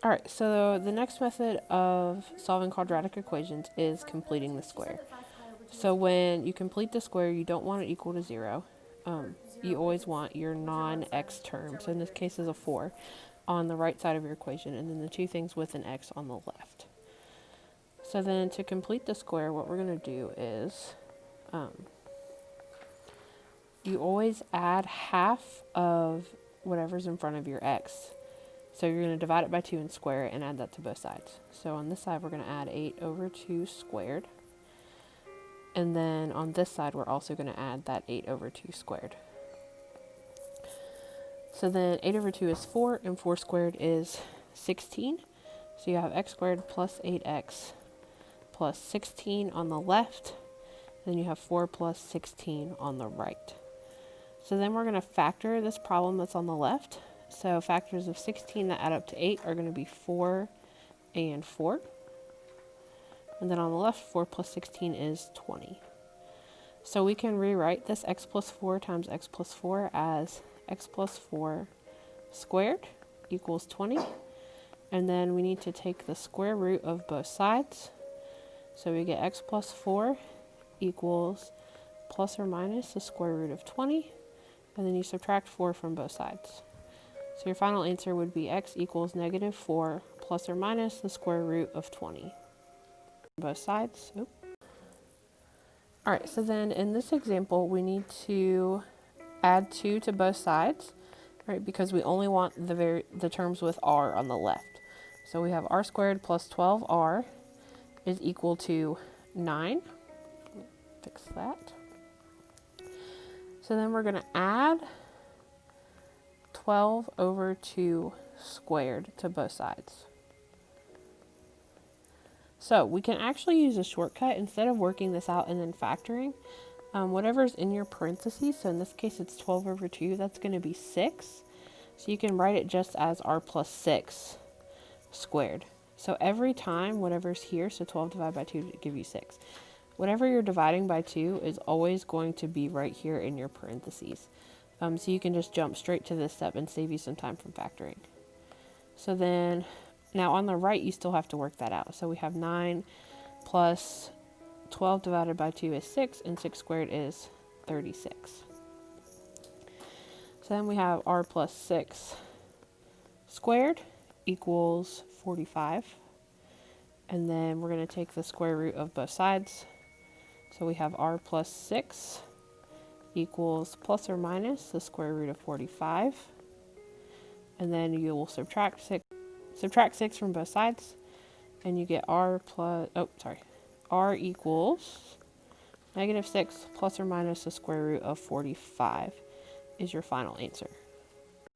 All right, so the next method of solving quadratic equations is completing the square. So when you complete the square, you don't want it equal to 0. You always want your non-x term, so in this case is a 4, on the right side of your equation, and then the two things with an x on the left. So then to complete the square, what we're going to do is you always add half of whatever's in front of your x. So you're going to divide it by 2 and square it and add that to both sides. So on this side, we're going to add 8 over 2 squared. And then on this side, we're also going to add that 8 over 2 squared. So then 8 over 2 is 4, and 4 squared is 16. So you have x squared plus 8x plus 16 on the left. Then you have 4 plus 16 on the right. So then we're going to factor this problem that's on the left. So factors of 16 that add up to 8 are going to be 4 and 4. And then on the left, 4 plus 16 is 20. So we can rewrite this x plus 4 times x plus 4 as x plus 4 squared equals 20. And then we need to take the square root of both sides. So we get x plus 4 equals plus or minus the square root of 20. And then you subtract 4 from both sides. So your final answer would be x equals negative 4 plus or minus the square root of 20. Both sides. Oop. All right, so then in this example, we need to add 2 to both sides, right? Because we only want the terms with r on the left. So we have r squared plus 12r is equal to 9. Fix that. So then we're going to add 12 over 2 squared to both sides. So we can actually use a shortcut instead of working this out and then factoring. Whatever's in your parentheses, so in this case it's 12 over 2, that's going to be 6. So you can write it just as r plus 6 squared. So every time whatever's here, so 12 divided by 2 to give you 6. Whatever you're dividing by 2 is always going to be right here in your parentheses. So you can just jump straight to this step and save you some time from factoring. So then, now on the right, you still have to work that out. So we have 9 plus 12 divided by 2 is 6, and 6 squared is 36. So then we have r plus 6 squared equals 45. And then we're going to take the square root of both sides. So we have r plus 6 equals plus or minus the square root of 45. And then you will subtract 6 from both sides, and you get r equals negative 6 plus or minus the square root of 45 is your final answer.